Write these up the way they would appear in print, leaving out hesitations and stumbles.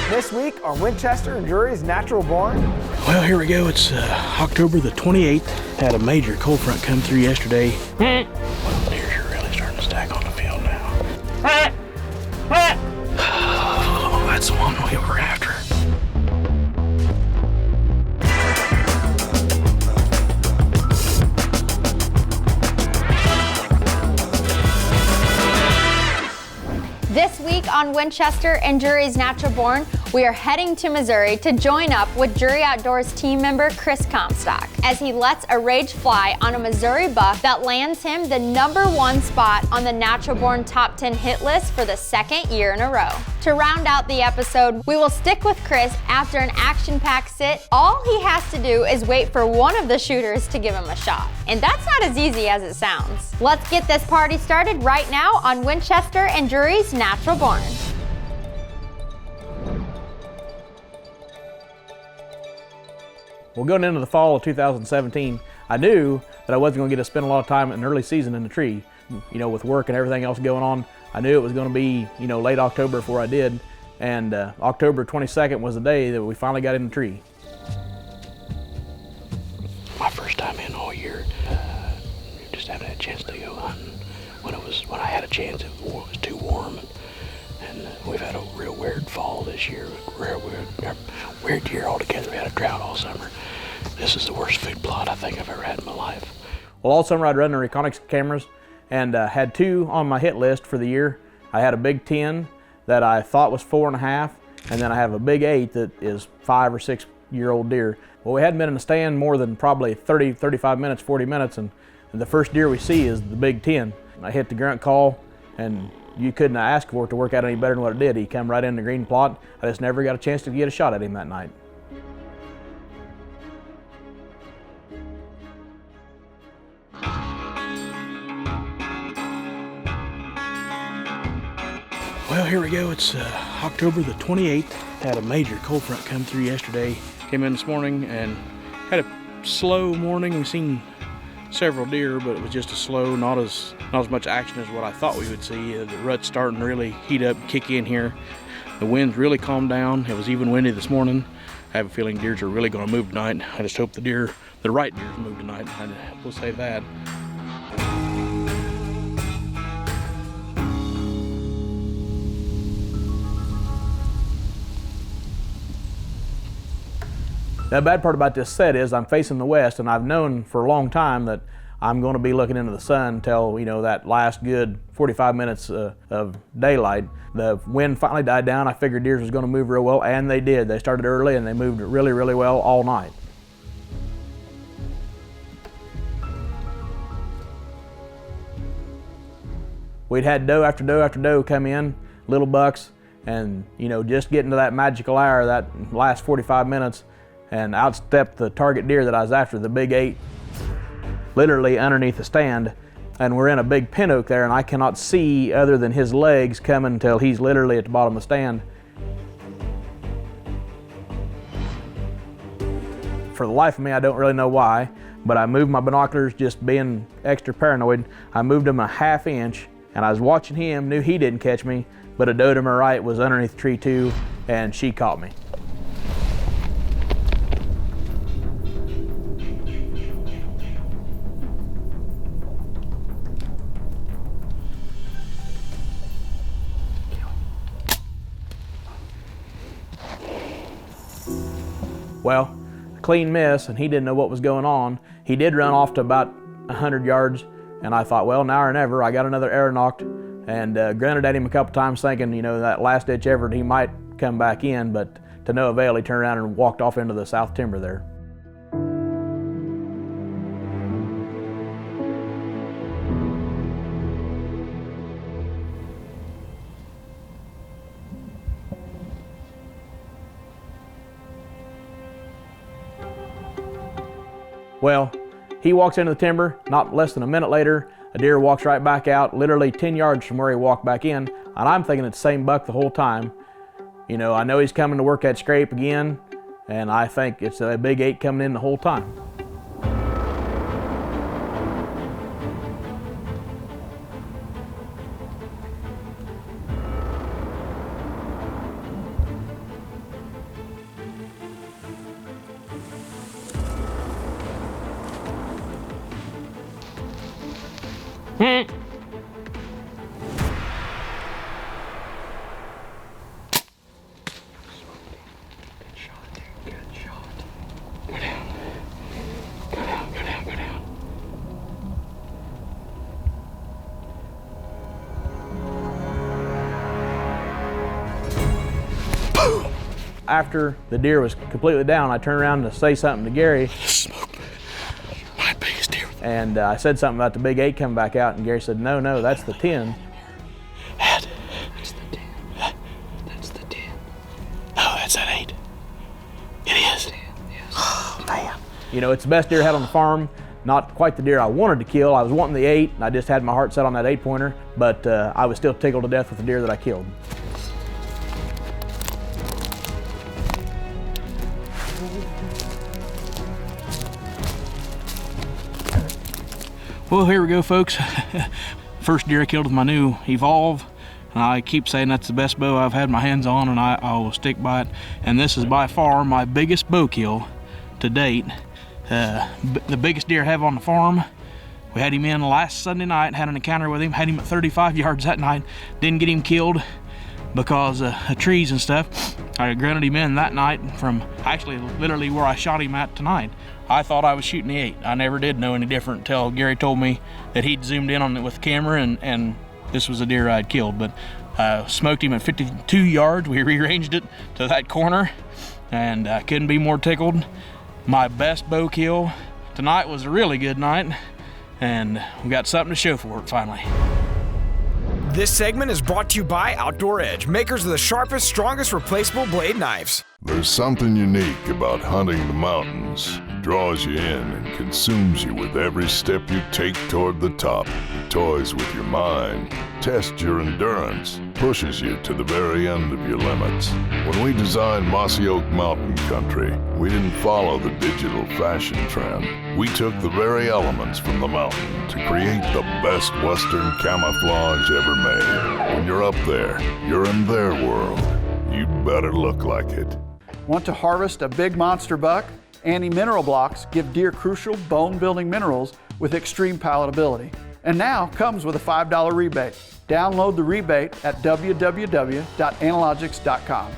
This week on Winchester and Drury's Natural Barn. Well, here we go. It's October the 28th. Had a major cold front come through yesterday. Well, deers are really starting to stack on the field now. Oh, that's the one we were after. This week on Winchester and Drury's Natural Born, we are heading to Missouri to join up with Drury Outdoors team member Chris Comstock as he lets a rage fly on a Missouri buck that lands him the #1 spot on the Natural Born Top 10 hit list for the second year in a row. To round out the episode, we will stick with Chris after an action-packed sit. All he has to do is wait for one of the shooters to give him a shot. And that's not as easy as it sounds. Let's get this party started right now on Winchester and Drury's Natural Born. Well, going into the fall of 2017, I knew that I wasn't going to get to spend a lot of time in the early season in the tree. You know, with work and everything else going on, I knew it was going to be, you know, late October before I did. And October 22nd was the day that we finally got in the tree. My first time in all year, just haven't had a chance to go hunting. When I had a chance, it was too warm. And we've had a real weird fall this year, weird year altogether. We had a drought all summer. This is the worst food plot I think I've ever had in my life. Well, all summer I'd run the Reconyx cameras and had 2 on my hit list for the year. I had a big 10 that I thought was 4.5, and then I have a big 8 that is 5 or 6 year old deer. Well, we hadn't been in the stand more than probably 30, 35 minutes, 40 minutes, and the first deer we see is the big 10. I hit the grunt call, and you couldn't ask for it to work out any better than what it did. He come right in the green plot. I just never got a chance to get a shot at him that night. Well, here we go. It's October the 28th. Had a major cold front come through yesterday. Came in this morning and had a slow morning. We've seen several deer, but it was just a slow, not as much action as what I thought we would see. The rut's starting to really heat up, kick in here. The wind's really calmed down. It was even windy this morning. I have a feeling deers are really going to move tonight. I just hope the right deers move tonight. We'll say that. The bad part about this set is I'm facing the west, and I've known for a long time that I'm going to be looking into the sun until, you know, that last good 45 minutes of daylight. The wind finally died down. I figured deers was going to move real well, and they did. They started early, and they moved really, really well all night. We'd had doe after doe after doe come in, little bucks, and, you know, just getting to that magical hour, that last 45 minutes, and outstepped the target deer that I was after, the big 8, literally underneath the stand. And we're in a big pin oak there, and I cannot see other than his legs coming until he's literally at the bottom of the stand. For the life of me, I don't really know why, but I moved my binoculars, just being extra paranoid. I moved them a ½ inch, and I was watching him, knew he didn't catch me, but a doe to my right was underneath the tree too, and she caught me. Well, clean miss, and he didn't know what was going on. He did run off to about 100 yards, and I thought, well, now or never. I got another arrow knocked and grunted at him a couple times thinking, you know, that last ditch effort he might come back in, but to no avail. He turned around and walked off into the south timber there. Well, he walks into the timber, not less than a minute later, a deer walks right back out, literally 10 yards from where he walked back in, and I'm thinking it's the same buck the whole time. You know, I know he's coming to work that scrape again, and I think it's a big 8 coming in the whole time. After the deer was completely down, I turned around to say something to Gary. Smoked my biggest deer. And I said something about the big 8 coming back out, and Gary said, no, that's the 10. That's the 10. That's the 10. No, that's that 8. It is. 10, yes. Oh, man. You know, it's the best deer I had on the farm. Not quite the deer I wanted to kill. I was wanting the 8, and I just had my heart set on that 8-pointer, but I was still tickled to death with the deer that I killed. Well, here we go, folks. First deer I killed with my new Evolve. And I keep saying that's the best bow I've had my hands on, and I will stick by it. And this is by far my biggest bow kill to date. The biggest deer I have on the farm. We had him in last Sunday night, had an encounter with him, had him at 35 yards that night. Didn't get him killed because of trees and stuff. I grunted him in that night from actually literally where I shot him at tonight. I thought I was shooting the 8. I never did know any different until Gary told me that he'd zoomed in on it with the camera and this was a deer I'd killed. But smoked him at 52 yards. We rearranged it to that corner and I couldn't be more tickled. My best bow kill tonight was a really good night and we got something to show for it finally. This segment is brought to you by Outdoor Edge, makers of the sharpest, strongest replaceable blade knives. There's something unique about hunting the mountains. It draws you in and consumes you with every step you take toward the top. It toys with your mind, tests your endurance, pushes you to the very end of your limits. When we designed Mossy Oak Mountain Country, we didn't follow the digital fashion trend. We took the very elements from the mountain to create the best Western camouflage ever made. When you're up there, you're in their world. You better look like it. Want to harvest a big monster buck? Anti-mineral blocks give deer crucial bone-building minerals with extreme palatability. And now comes with a $5 rebate. Download the rebate at www.analogics.com.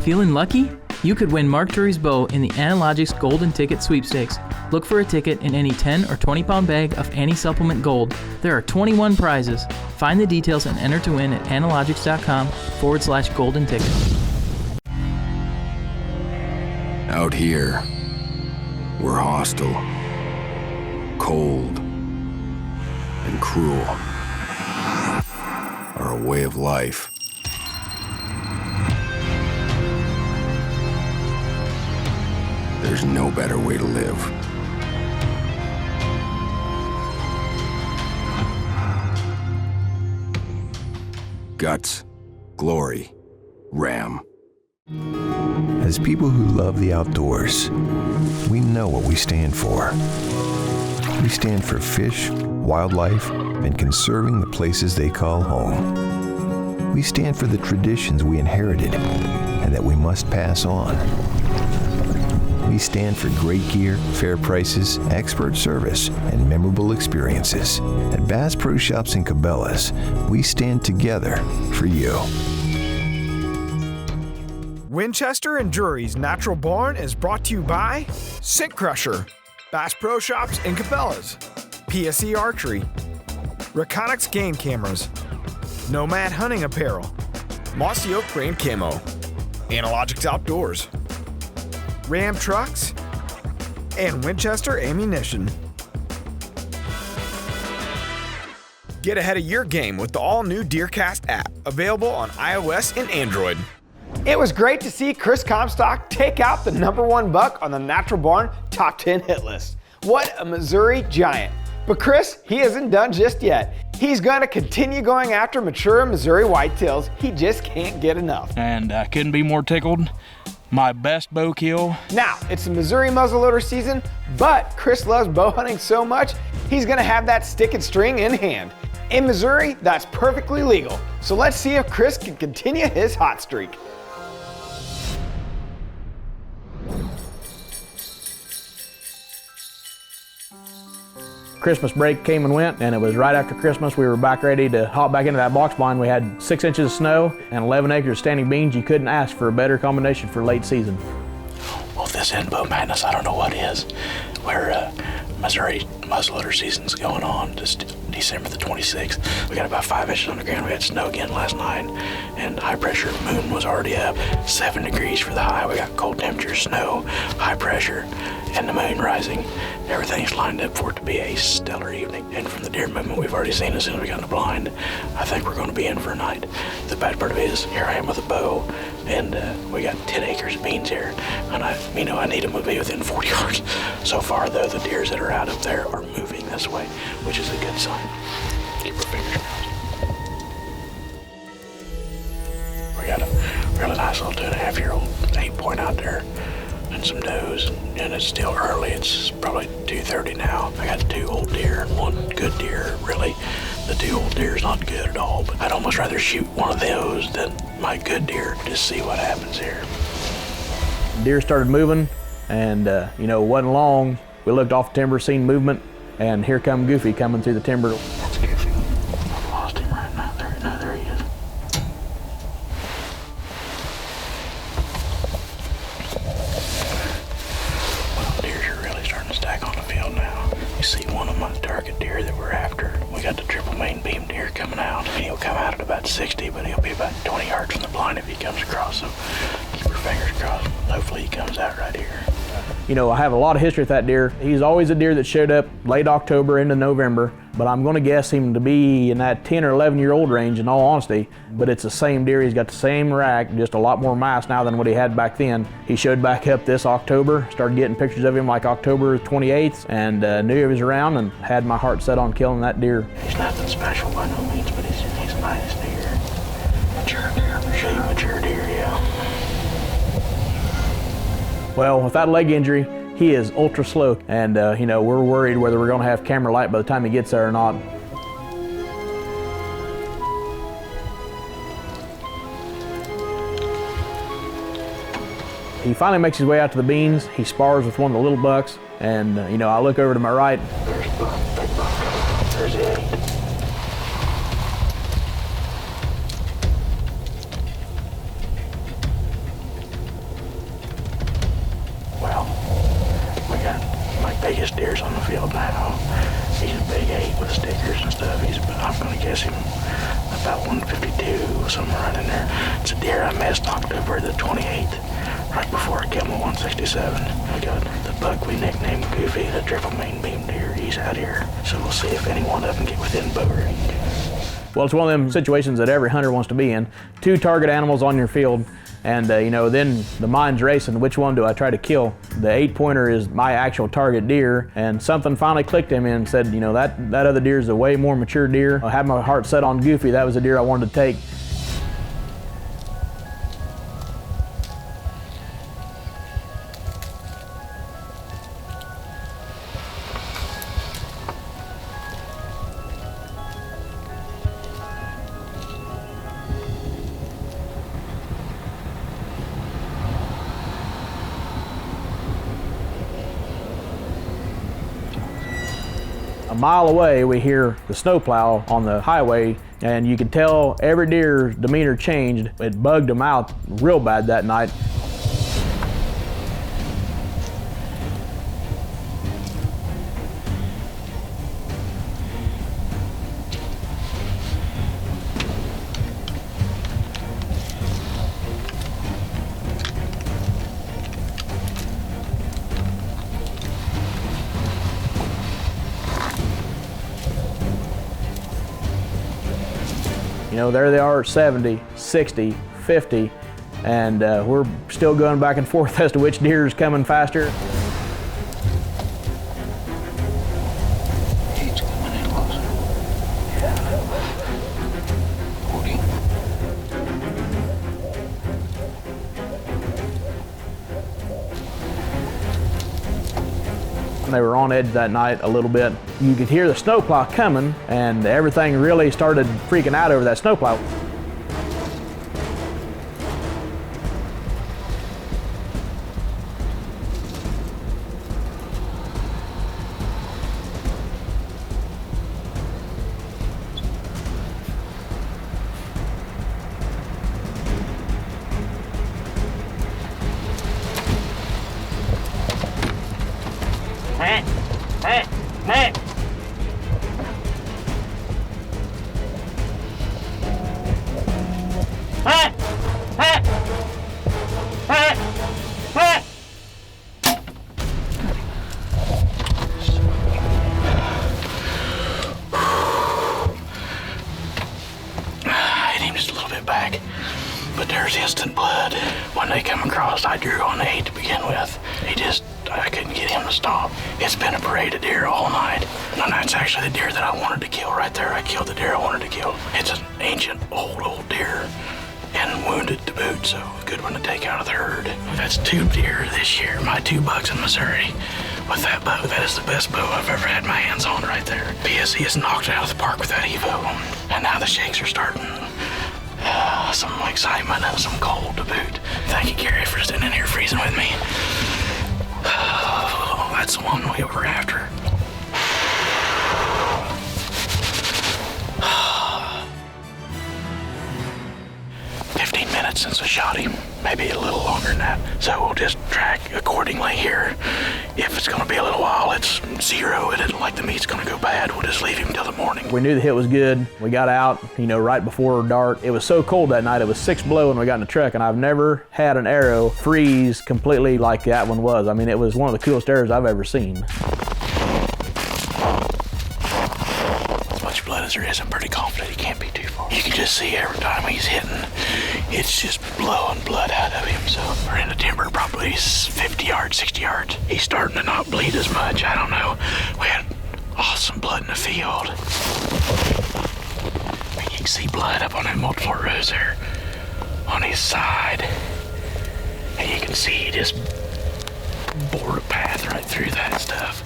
Feeling lucky? You could win Mark Drury's bow in the Analogics Golden Ticket Sweepstakes. Look for a ticket in any 10 or 20 pound bag of Anti-Supplement Gold. There are 21 prizes. Find the details and enter to win at analogics.com/golden ticket. Out here, we're hostile, cold, and cruel. Are a way of life. There's no better way to live. Guts, glory, Ram. As people who love the outdoors, we know what we stand for. We stand for fish, wildlife, and conserving the places they call home. We stand for the traditions we inherited and that we must pass on. We stand for great gear, fair prices, expert service, and memorable experiences. At Bass Pro Shops and Cabela's, we stand together for you. Winchester and Drury's Natural Barn is brought to you by Scent Crusher, Bass Pro Shops and Cabela's, PSE Archery, Reconyx Game Cameras, Nomad Hunting Apparel, Mossy Oak Brand Camo, Analogics Outdoors, Ram Trucks, and Winchester Ammunition. Get ahead of your game with the all-new DeerCast app, available on iOS and Android. It was great to see Chris Comstock take out the #1 buck on the Natural Barn Top 10 hit list. What a Missouri giant. But Chris, he isn't done just yet. He's going to continue going after mature Missouri whitetails. He just can't get enough. And I couldn't be more tickled. My best bow kill. Now, it's the Missouri muzzleloader season, but Chris loves bow hunting so much, he's going to have that stick and string in hand. In Missouri, that's perfectly legal. So let's see if Chris can continue his hot streak. Christmas break came and went, and it was right after Christmas. We were back ready to hop back into that box blind. We had 6 inches of snow and 11 acres of standing beans. You couldn't ask for a better combination for late season. Well, if this isn't bow madness, I don't know what is. Where Missouri muzzleloader season's going on, just December the 26th. We got about 5 inches on the ground. We had snow again last night, and high pressure moon was already up. 7 degrees for the high. We got cold temperatures, snow, high pressure, and the moon rising. Everything's lined up for it to be a stellar evening. And from the deer movement we've already seen as soon as we got in the blind, I think we're going to be in for a night. The bad part of it is, here I am with a bow, and we got 10 acres of beans here, and I need them to be within 40 yards. So far, though, the deers that are out up there are moving this way, which is a good sign. Keep our fingers crossed. We got a really nice little 2.5-year-old 8-point out there, and some does, and it's still early. It's probably 2:30 now. I got 2 old deer and 1 good deer. Really, the 2 old deer is not good at all, but I'd almost rather shoot one of those than my good deer. Just see what happens here. Deer started moving, and it wasn't long. We looked off the timber, seen movement, and here come Goofy coming through the timber. That's Goofy. I've lost him right now. There he is. Well, deers are really starting to stack on the field now. You see one of my target deer that we're after. We got the triple main beam deer coming out, and he'll come out at about 60, but he'll be about 20 yards from the blind if he comes across. So keep your fingers crossed. Hopefully he comes out right here. I have a lot of history with that deer. He's always a deer that showed up late October into November, but I'm going to guess him to be in that 10 or 11-year-old range in all honesty. But it's the same deer. He's got the same rack, just a lot more mass now than what he had back then. He showed back up this October, started getting pictures of him like October 28th, and knew he was around and had my heart set on killing that deer. He's nothing special by no means, but he's a nice deer. Mature deer. Mature deer, yeah. Well, with that leg injury, he is ultra slow, and we're worried whether we're going to have camera light by the time he gets there or not. He finally makes his way out to the beans. He spars with one of the little bucks, and I look over to my right. There's buck, big buck. There's the 8. Biggest deer's on the field now. He's a big 8 with stickers and stuff. I'm going to guess him about 152, somewhere right in there. It's a deer I missed October the 28th, right before I killed him at 167. We got the buck we nicknamed Goofy, the triple main beam deer. He's out here, so we'll see if any one of them get within bow range. Well, it's one of them situations that every hunter wants to be in. 2 target animals on your field. And then the mind's racing. Which one do I try to kill? The 8-pointer is my actual target deer, and something finally clicked in me and said, that other deer is a way more mature deer. I had my heart set on Goofy. That was a deer I wanted to take. A mile away, we hear the snowplow on the highway, and you could tell every deer's demeanor changed. It bugged them out real bad that night. There they are at 70, 60, 50, and we're still going back and forth as to which deer is coming faster. He's coming in closer. Yeah. 40. They were on edge that night a little bit. You could hear the snowplow coming, and everything really started freaking out over that snowplow. Hey! Hey! Hey! Hey! Hey! I hit him just a little bit back, but there's instant blood. When they come across, I drew on the 8 to begin with. I couldn't get him to stop. It's been a parade of deer all night. And that's actually the deer that I wanted to kill right there. I killed the deer I wanted to kill. It's an ancient, old deer and wounded to boot, so a good one to take out of the herd. That's 2 deer this year, my 2 bucks in Missouri. With that bow, that is the best bow I've ever had my hands on right there. PSE has knocked it out of the park with that Evo. And now the shakes are starting. Some excitement and some cold to boot. Thank you, Gary, for sitting in here freezing with me. That's the one we were after. Since I shot him, maybe a little longer than that. So we'll just track accordingly here. If it's gonna be a little while, it's 0. It isn't like the meat's gonna go bad. We'll just leave him till the morning. We knew the hit was good. We got out, right before dark. It was so cold that night. It was 6 below when we got in the truck, and I've never had an arrow freeze completely like that one was. I mean, it was one of the coolest arrows I've ever seen. As much blood as there is, I'm pretty confident he can't be too far. You can just see every time he's hitting, it's just blowing blood out of him. So we're in the timber, probably 50 yards, 60 yards. He's starting to not bleed as much. I don't know. We had awesome blood in the field. I mean, you can see blood up on that multiple rows there on his side. And you can see he just bored a path right through that stuff.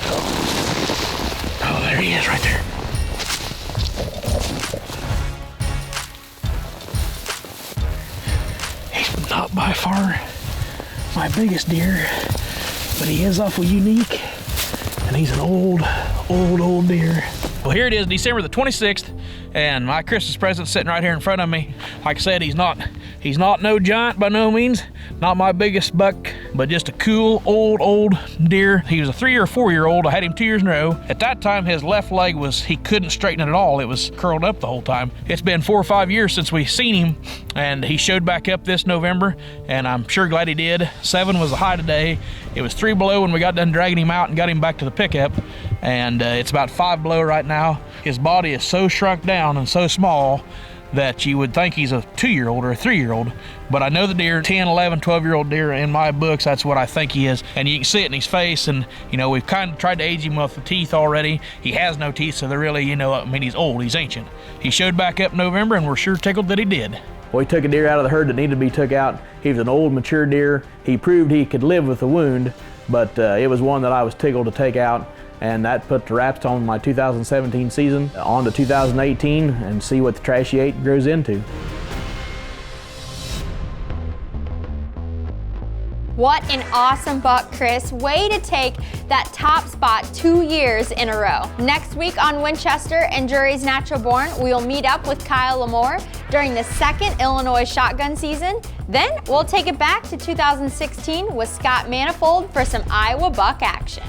So, oh, there he is right there. Not by far my biggest deer, but he is awful unique, and he's an old deer. Well, here it is, December the 26th, and my Christmas present's sitting right here in front of me. Like I said, he's not no giant by no means, not my biggest buck, but just a cool old deer. He was a 3 or 4 year old. I had him 2 years in a row. At that time, his left leg he couldn't straighten it at all. It was curled up the whole time. It's been 4 or 5 years since we seen him, and he showed back up this November, and I'm sure glad he did. 7 was the high today. It was 3 below when we got done dragging him out and got him back to the pickup, and it's about 5 below right now. His body is so shrunk down and so small that you would think he's a 2-year-old or a 3-year-old. But I know the deer, 10, 11, 12-year-old deer, in my books, that's what I think he is. And you can see it in his face, and, we've kind of tried to age him with the teeth already. He has no teeth, so they're really, he's old, he's ancient. He showed back up in November, and we're sure tickled that he did. We took a deer out of the herd that needed to be took out. He was an old, mature deer. He proved he could live with the wound, but it was one that I was tickled to take out. And that put the wraps on my 2017 season, on to 2018, and see what the trashy 8 grows into. What an awesome buck, Chris. Way to take that top spot 2 years in a row. Next week on Winchester and Drury's Natural Born, we'll meet up with Kyle Lamore during the 2nd Illinois shotgun season. Then we'll take it back to 2016 with Scott Manifold for some Iowa buck action.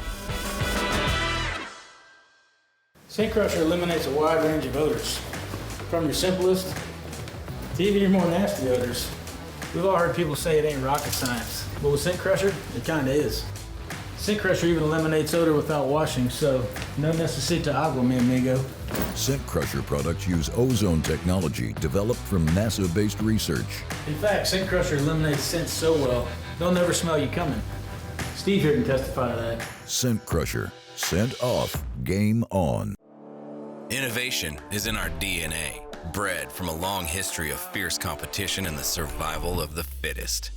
Scent Crusher eliminates a wide range of odors, from your simplest to even your more nasty odors. We've all heard people say it ain't rocket science, but with Scent Crusher, it kinda is. Scent Crusher even eliminates odor without washing, so no necesita agua, mi amigo. Scent Crusher products use ozone technology developed from NASA-based research. In fact, Scent Crusher eliminates scents so well, they'll never smell you coming. Steve here can testify to that. Scent Crusher. Scent off, game on. Innovation is in our DNA, bred from a long history of fierce competition and the survival of the fittest.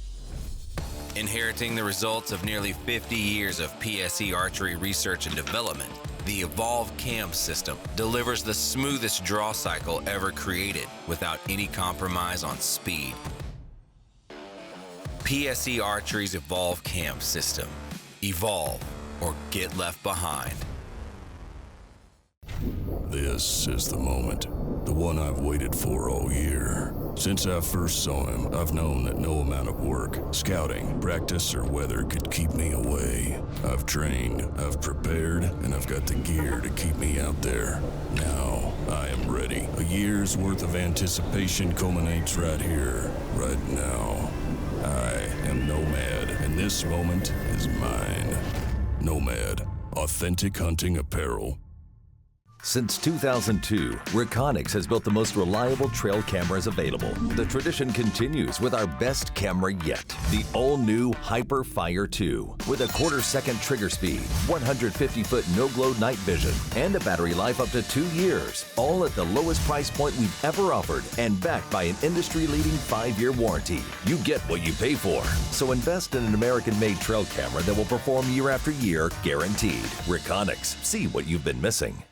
Inheriting the results of nearly 50 years of PSE archery research and development, the Evolve Cam system delivers the smoothest draw cycle ever created without any compromise on speed. PSE Archery's Evolve Cam system. Evolve or get left behind. This is the moment, the one I've waited for all year. Since I first saw him, I've known that no amount of work, scouting, practice, or weather could keep me away. I've trained, I've prepared, and I've got the gear to keep me out there. Now, I am ready. A year's worth of anticipation culminates right here, right now. I am Nomad, and this moment is mine. Nomad, authentic hunting apparel. Since 2002, Reconyx has built the most reliable trail cameras available. The tradition continues with our best camera yet, the all-new HyperFire 2. With a quarter-second trigger speed, 150-foot no-glow night vision, and a battery life up to 2 years, all at the lowest price point we've ever offered, and backed by an industry-leading 5-year warranty. You get what you pay for. So invest in an American-made trail camera that will perform year after year, guaranteed. Reconyx, see what you've been missing.